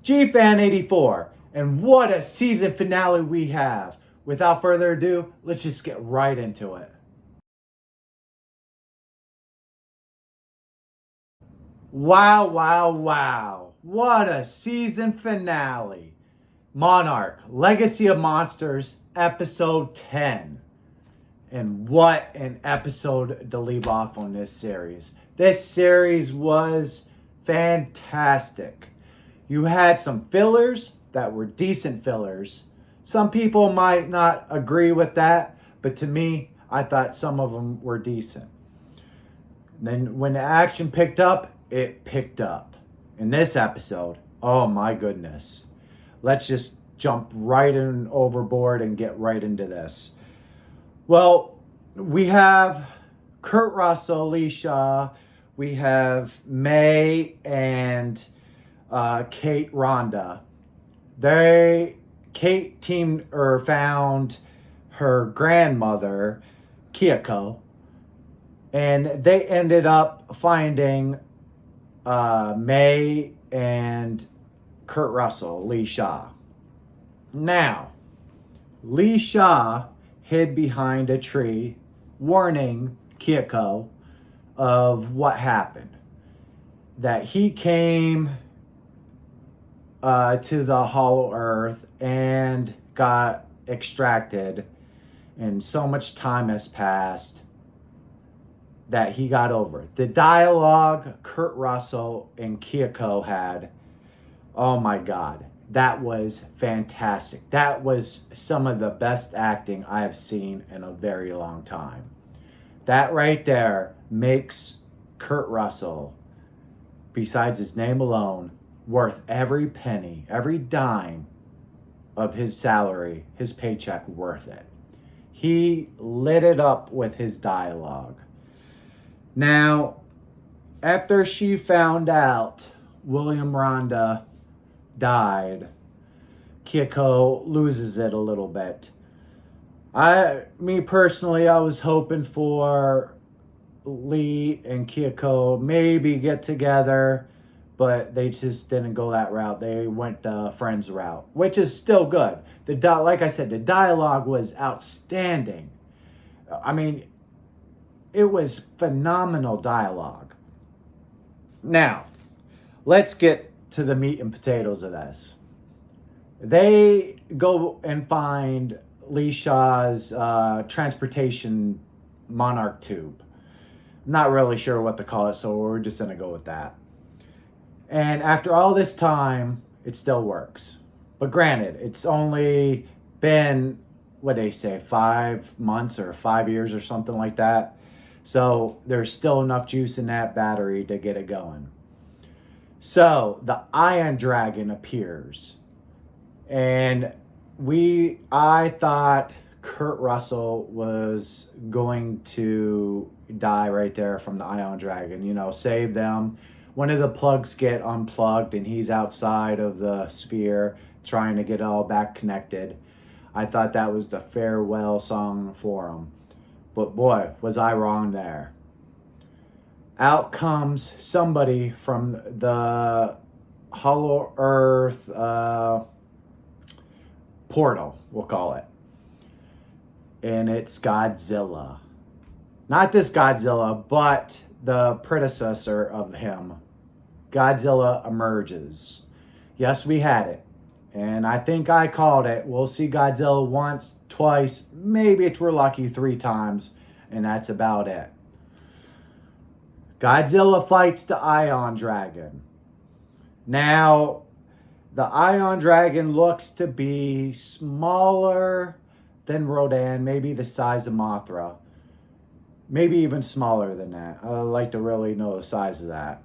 Gfan 84, and what a season finale we have. Without further ado, let's just get right into it. Wow, wow, wow. What a season finale. Monarch, Legacy of Monsters, episode 10. And what an episode to leave off on this series. This series was fantastic. You had some fillers that were decent fillers. Some people might not agree with that, but to me, I thought some of them were decent. Then when the action picked up, it picked up. In this episode, oh my goodness. Let's just jump right in overboard and get right into this. Well, we have Kurt Russell, Lee Shaw, we have May and Kate Rhonda. Kate teamed or found her grandmother, Kyoko, and they ended up finding May and Kurt Russell, Lee Shaw. Now, Lee Shaw hid behind a tree, warning Kyoko of what happened. That he came to the Hollow Earth and got extracted, and so much time has passed that he got over it. The dialogue Kurt Russell and Kyoko had, oh my God, that was fantastic. That was some of the best acting I have seen in a very long time. That right there makes Kurt Russell, besides his name alone, worth every penny, every dime of his salary, his paycheck worth it. He lit it up with his dialogue. Now, after she found out William Rhonda died, Kyoko loses it a little bit. Me personally, I was hoping for Lee and Kyoko maybe get together, but they just didn't go that route. They went the friends route, which is still good. Like I said, the dialogue was outstanding. I mean, it was phenomenal dialogue. Now, let's get to the meat and potatoes of this. They go and find Lee Shaw's transportation Monarch tube. Not really sure what to call it, so we're just going to go with that. And after all this time, it still works. But granted, it's only been, what they say, 5 months or 5 years or something like that. So there's still enough juice in that battery to get it going. So the Iron Dragon appears. And I thought Kurt Russell was going to die right there from the Iron Dragon. You know, save them. One of the plugs get unplugged and he's outside of the sphere trying to get it all back connected. I thought that was the farewell song for him. But boy, was I wrong there. Out comes somebody from the Hollow Earth portal, we'll call it. And it's Godzilla. Not this Godzilla, but the predecessor of him. Godzilla emerges. Yes, we had it. And I think I called it. We'll see Godzilla once, twice, maybe if we're lucky 3 times, and that's about it. Godzilla fights the Ion Dragon. Now, the Ion Dragon looks to be smaller than Rodan, maybe the size of Mothra. Maybe even smaller than that. I'd like to really know the size of that.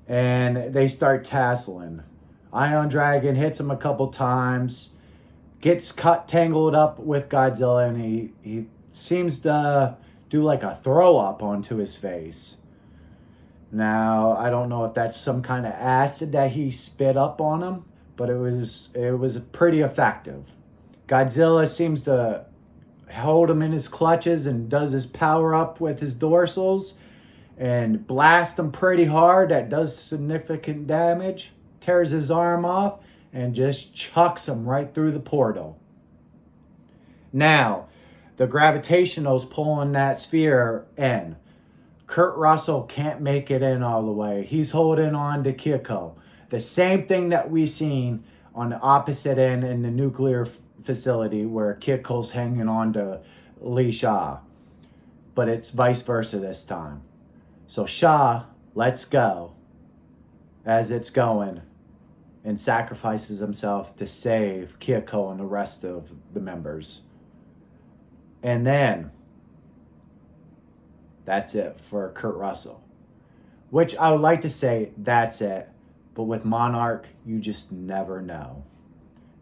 And they start tasseling. Ion Dragon hits him a couple times, gets tangled up with Godzilla, and he seems to do like a throw up onto his face. Now, I don't know if that's some kind of acid that he spit up on him, but it was pretty effective. Godzilla seems to hold him in his clutches and does his power up with his dorsals and blast him pretty hard. That does significant damage. tears his arm off, and just chucks him right through the portal. Now, the gravitational's pulling that sphere in. Kurt Russell can't make it in all the way. He's holding on to Kyoko. The same thing that we seen on the opposite end in the nuclear facility where Kyoko's hanging on to Lee Shaw. But it's vice versa this time. So Shaw lets go as it's going and sacrifices himself to save Kyoko and the rest of the members. And then that's it for Kurt Russell. Which I would like to say that's it. But with Monarch, you just never know.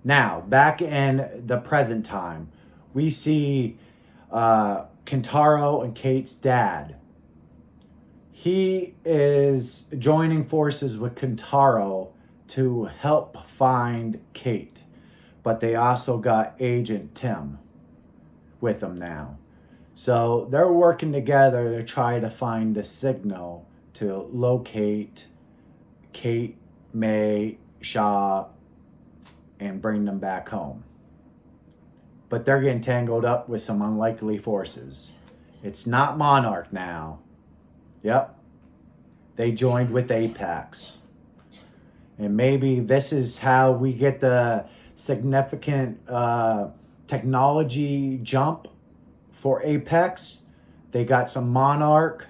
Now, back in the present time, we see Kentaro and Kate's dad. He is joining forces with Kentaro to help find Kate. But they also got Agent Tim with them now. So they're working together to try to find a signal to locate Kate, May, Shaw, and bring them back home. But they're getting tangled up with some unlikely forces. It's not Monarch now. Yep. They joined with Apex. And maybe this is how we get the significant technology jump for Apex. They got some Monarch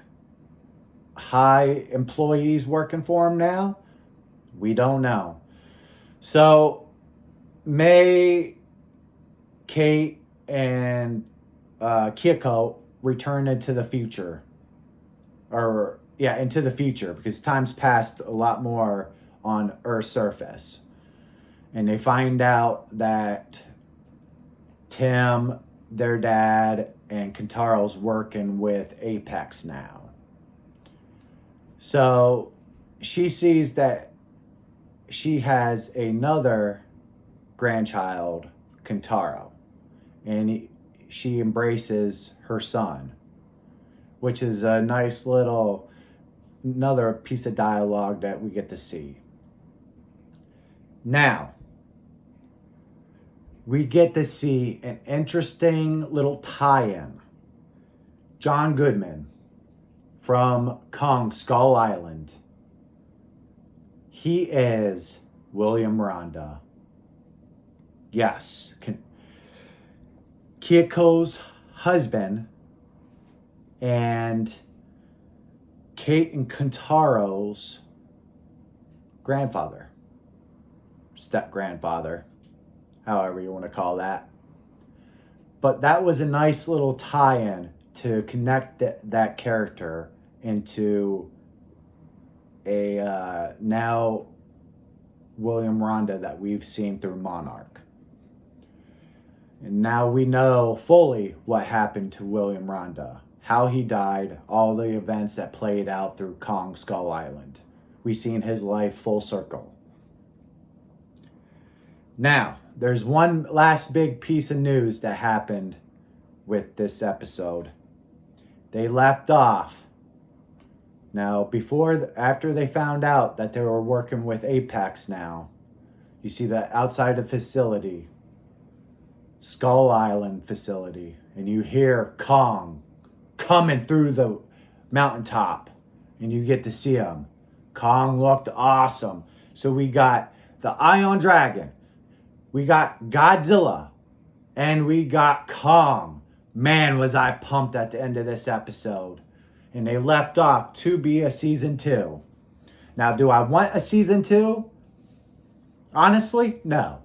high employees working for them now. We don't know. So May, Kate, and Kyoko return into the future. Into the future, because time's passed a lot more on Earth's surface. And they find out that Tim, their dad, and Kentaro's working with Apex now. So she sees that she has another grandchild, Kentaro, and she embraces her son, which is a nice little, another piece of dialogue that we get to see. Now, we get to see an interesting little tie-in. John Goodman from Kong Skull Island. He is William Randa. Yes. Kyoko's husband and Kate and Kentaro's grandfather. Step-grandfather. However you want to call that. But that was a nice little tie-in to connect that character into a now William Randa that we've seen through Monarch. And now we know fully what happened to William Randa, how he died, all the events that played out through Kong Skull Island. We've seen his life full circle. Now, there's one last big piece of news that happened with this episode. They left off. Now, after they found out that they were working with Apex now, you see the outside the facility, Skull Island facility, and you hear Kong coming through the mountaintop, and you get to see him. Kong looked awesome. So we got the Ion Dragon, we got Godzilla, and we got Kong. Man, was I pumped at the end of this episode. And they left off to be a season 2. Now, do I want a season 2? Honestly, no.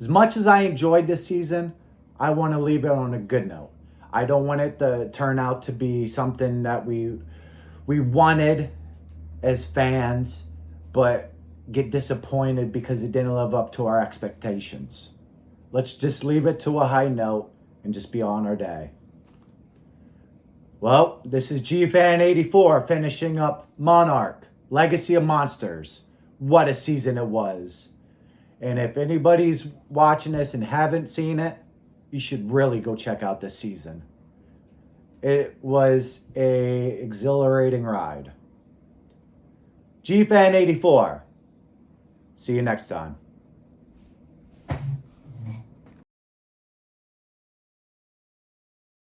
As much as I enjoyed this season, I want to leave it on a good note. I don't want it to turn out to be something that we wanted as fans, but get disappointed because it didn't live up to our expectations. Let's just leave it to a high note and just be on our day. Well, this is Gfan 84 finishing up Monarch, Legacy of Monsters. What a season it was. And if anybody's watching this and haven't seen it, you should really go check out this season. It was a exhilarating ride. Gfan 84. See you next time.